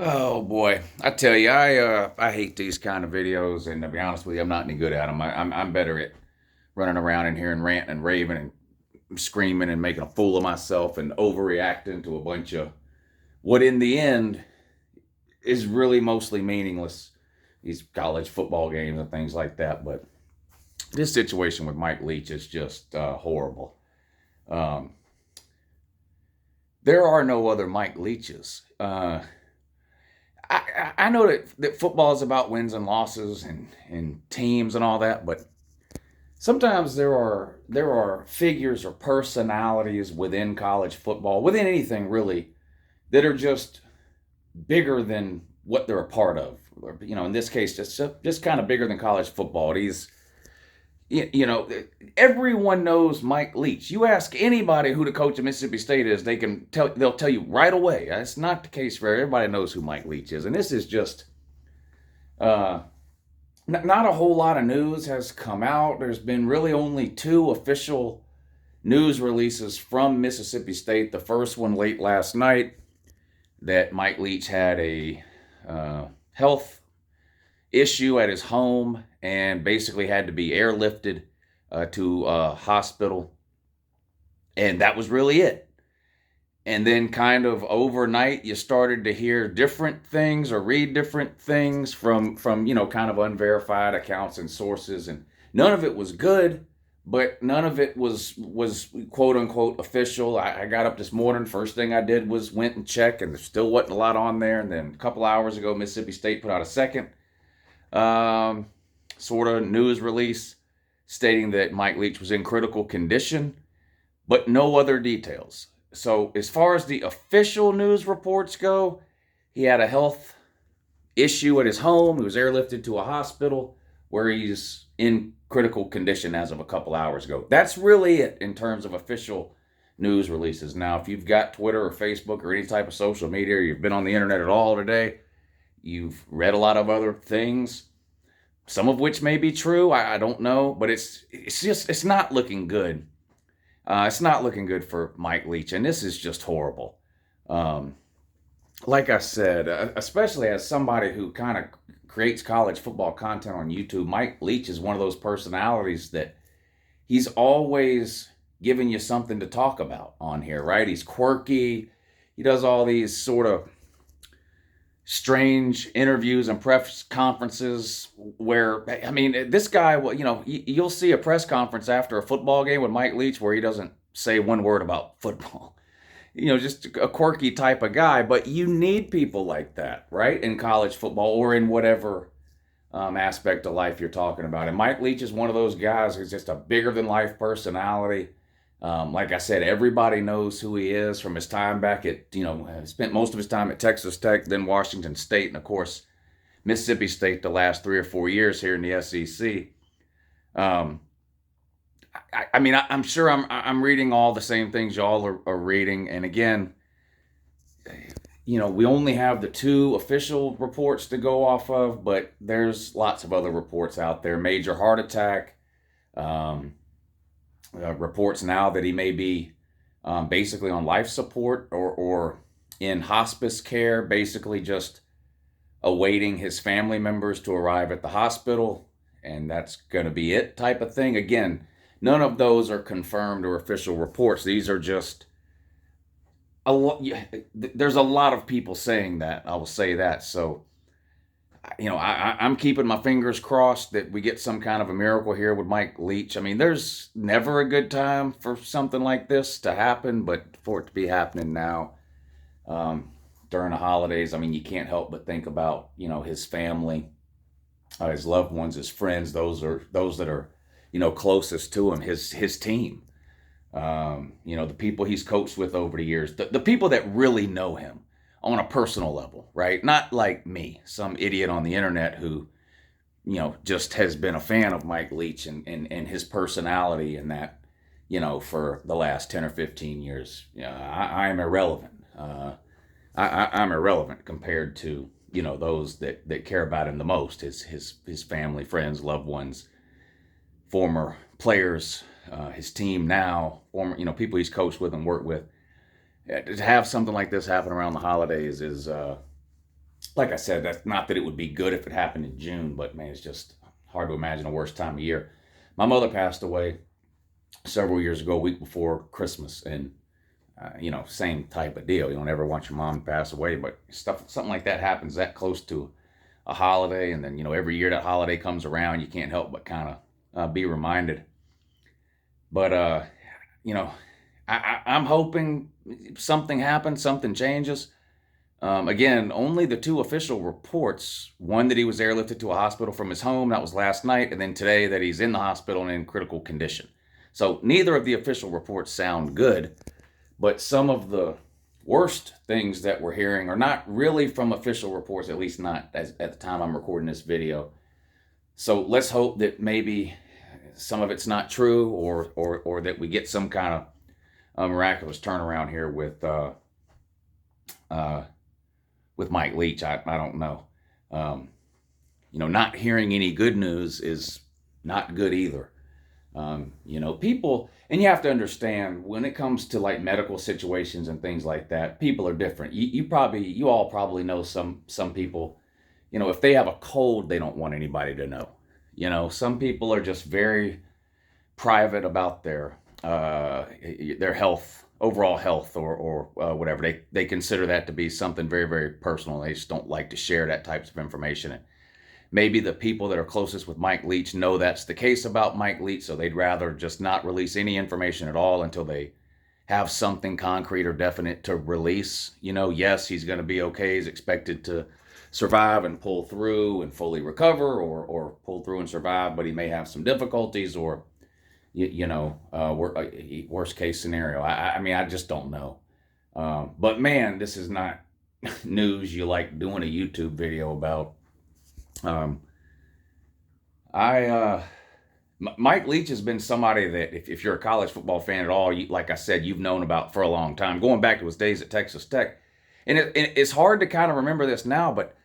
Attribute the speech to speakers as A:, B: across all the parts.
A: Oh boy, I tell you, I hate these kind of videos, and to be honest with you, I'm not any good at them. I'm better at running around in here and ranting and raving and screaming and making a fool of myself and overreacting to a bunch of what, in the end, is really mostly meaningless. These college football games and things like that. But this situation with Mike Leach is just horrible. Um, there are no other Mike Leaches. I know that football is about wins and losses and teams and all that, but sometimes there are figures or personalities within college football, within anything really, that are just bigger than what they're a part of. Or, in this case, just kind of bigger than college football. Everyone knows Mike Leach. You ask anybody who the coach of Mississippi State is, they'll tell you right away. That's not the case for everybody knows who Mike Leach is, and this is just uh, not a whole lot of news has come out. There's been really only two official news releases from Mississippi State. The first one late last night, that Mike Leach had a health issue at his home and basically had to be airlifted to a hospital. And that was really it. And then, kind of overnight, you started to hear different things or read different things from kind of unverified accounts and sources, and none of it was good, but none of it was quote unquote official. I got up this morning. First thing I did was went and checked, and there still wasn't a lot on there. And then a couple hours ago, Mississippi State put out a second um, sort of news release stating that Mike Leach was in critical condition, but no other details. So, as far as the official news reports go, he had a health issue at his home. He was airlifted to a hospital where he's in critical condition as of a couple hours ago. That's really it in terms of official news releases. Now, if you've got Twitter or Facebook or any type of social media, or you've been on the internet at all today, you've read a lot of other things, some of which may be true. I don't know, but it's not looking good. It's not looking good for Mike Leach, and this is just horrible. Um, like I said, especially as somebody who kind of creates college football content on YouTube, Mike Leach is one of those personalities that he's always giving you something to talk about on here, right? He's quirky. He does all these sort of strange interviews and press conferences where, I mean, this guy, well, you'll see a press conference after a football game with Mike Leach where he doesn't say one word about football. Just a quirky type of guy, but you need people like that, right? In college football or in whatever aspect of life you're talking about. And Mike Leach is one of those guys who's just a bigger than life personality. Like I said, everybody knows who he is from his time back at, spent most of his time at Texas Tech, then Washington State, and of course, Mississippi State the last 3 or 4 years here in the SEC. Um, I'm sure I'm reading all the same things y'all are reading. And again, we only have the two official reports to go off of, but there's lots of other reports out there. Major heart attack. Um, Reports now that he may be basically on life support or in hospice care, basically just awaiting his family members to arrive at the hospital, and that's going to be it type of thing. Again, none of those are confirmed or official reports. These are just a lot. There's a lot of people saying that. I will say that. So, I'm keeping my fingers crossed that we get some kind of a miracle here with Mike Leach. I mean, there's never a good time for something like this to happen, but for it to be happening now um, during the holidays, I mean, you can't help but think about his family, his loved ones, his friends. Those that are closest to him, his team. The people he's coached with over the years, the people that really know him on a personal level, right? Not like me, some idiot on the internet who, just has been a fan of Mike Leach and his personality and that, for the last 10 or 15 years. I'm irrelevant. I'm irrelevant compared to, those that care about him the most, his family, friends, loved ones, former players, his team now, former, people he's coached with and worked with. To have something like this happen around the holidays is like I said, that's not that it would be good if it happened in June, but man, it's just hard to imagine a worse time of year. My mother passed away several years ago, a week before Christmas, and same type of deal. You don't ever want your mom to pass away, but something like that happens that close to a holiday, and then every year that holiday comes around, you can't help but kind of be reminded. But you know, I'm hoping something happens, something changes. Again, only the two official reports, one that he was airlifted to a hospital from his home, that was last night, and then today that he's in the hospital and in critical condition. So neither of the official reports sound good, but some of the worst things that we're hearing are not really from official reports, at least not at the time I'm recording this video. So let's hope that maybe some of it's not true, or that we get some kind of miraculous turnaround here with Mike Leach. I don't know. Not hearing any good news is not good either. People, and you have to understand when it comes to like medical situations and things like that, people are different. You all probably know some people, if they have a cold, they don't want anybody to know. Some people are just very private about their health, overall health, or whatever. They consider that to be something very, very personal. They just don't like to share that types of information. And maybe the people that are closest with Mike Leach know that's the case about Mike Leach, so they'd rather just not release any information at all until they have something concrete or definite to release. Yes, he's going to be okay. He's expected to survive and pull through and fully recover, or pull through and survive, but he may have some difficulties, or worst case scenario. I just don't know. But man, this is not news you like doing a YouTube video about. Mike Leach has been somebody that if you're a college football fan at all, like I said, you've known about for a long time, going back to his days at Texas Tech. And it's hard to kind of remember this now, but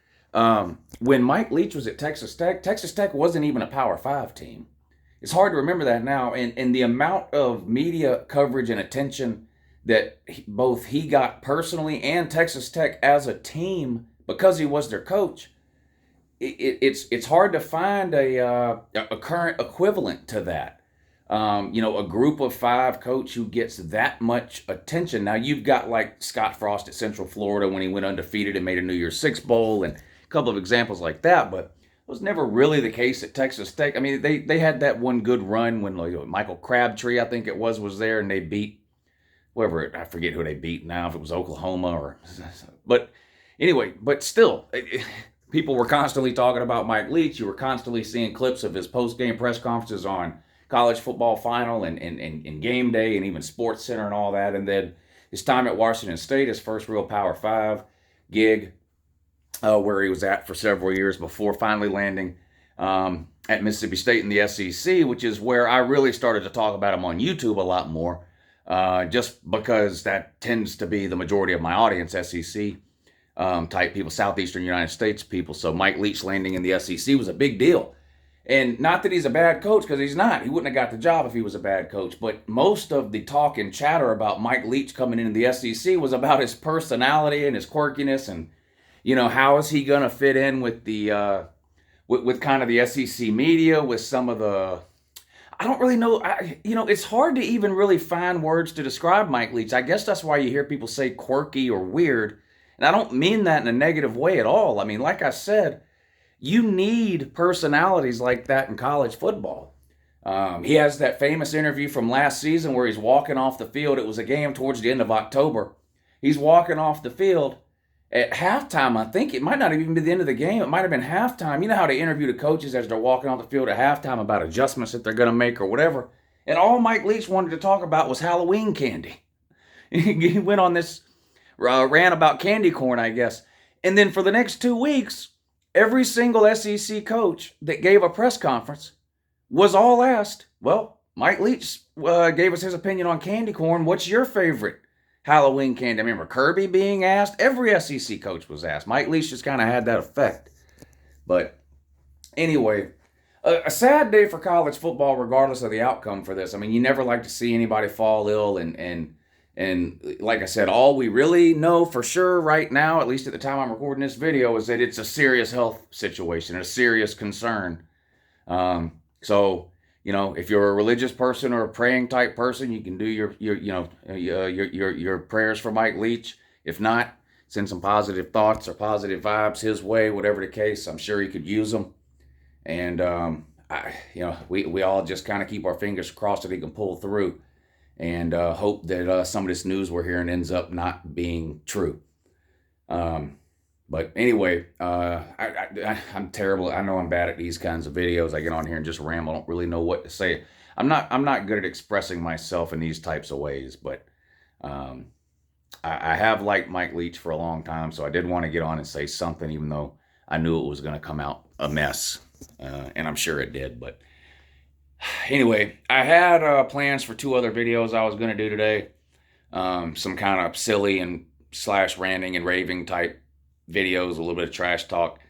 A: when Mike Leach was at Texas Tech wasn't even a Power 5 team. It's hard to remember that now, and the amount of media coverage and attention that both he got personally and Texas Tech as a team because he was their coach. It's hard to find a current equivalent to that. A group of 5 coach who gets that much attention. Now you've got like Scott Frost at Central Florida when he went undefeated and made a New Year's Six bowl, and a couple of examples like that, but it was never really the case at Texas Tech. I mean, they had that one good run when Michael Crabtree, I think it was there, and they beat whoever, I forget who they beat now, if it was Oklahoma but anyway, but still, people were constantly talking about Mike Leach. You were constantly seeing clips of his post-game press conferences on College Football Final and Game Day and even Sports Center and all that. And then his time at Washington State, his first real Power 5 gig, where he was at for several years before finally landing at Mississippi State in the SEC, which is where I really started to talk about him on YouTube a lot more, just because that tends to be the majority of my audience, SEC type people, Southeastern United States people. So Mike Leach landing in the SEC was a big deal. And not that he's a bad coach, because he's not. He wouldn't have got the job if he was a bad coach. But most of the talk and chatter about Mike Leach coming into the SEC was about his personality and his quirkiness, and how is he going to fit in with the with kind of the SEC media, with some of the, I don't really know. It's hard to even really find words to describe Mike Leach. I guess that's why you hear people say quirky or weird. And I don't mean that in a negative way at all. I mean, like I said, you need personalities like that in college football. He has that famous interview from last season where he's walking off the field. It was a game towards the end of October. He's walking off the field at halftime. I think it might not even be the end of the game. It might have been halftime. You know how they interview the coaches as they're walking off the field at halftime about adjustments that they're going to make or whatever. And all Mike Leach wanted to talk about was Halloween candy. He went on this ran about candy corn, I guess. And then for the next 2 weeks, every single SEC coach that gave a press conference was all asked, well, Mike Leach gave us his opinion on candy corn. What's your favorite Halloween candy? I remember Kirby being asked. Every SEC coach was asked. Mike Leach just kind of had that effect. But anyway, a sad day for college football regardless of the outcome for this. I mean, you never like to see anybody fall ill and And like I said, all we really know for sure right now, at least at the time I'm recording this video, is that it's a serious health situation, a serious concern. So, you know, if you're a religious person or a praying type person, you can do your prayers for Mike Leach. If not, send some positive thoughts or positive vibes his way, whatever the case. I'm sure he could use them. And we all just kind of keep our fingers crossed that he can pull through, and hope that some of this news we're hearing ends up not being true. But anyway, I'm terrible. I know I'm bad at these kinds of videos. I get on here and just ramble. I don't really know what to say. I'm not good at expressing myself in these types of ways. But I have liked Mike Leach for a long time, so I did want to get on and say something, even though I knew it was going to come out a mess, and I'm sure it did. But anyway, I had plans for 2 other videos I was going to do today. Some kind of silly and slash ranting and raving type videos, a little bit of trash talk.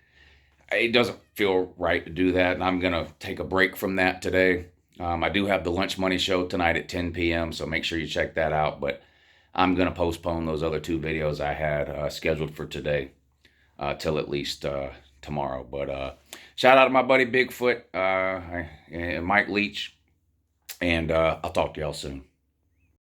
A: It doesn't feel right to do that, and I'm going to take a break from that today. I do have the Lunch Money Show tonight at 10 p.m., so make sure you check that out. But I'm going to postpone those other 2 videos I had scheduled for today till at least tomorrow. But shout out to my buddy Bigfoot and Mike Leach, and I'll talk to y'all soon.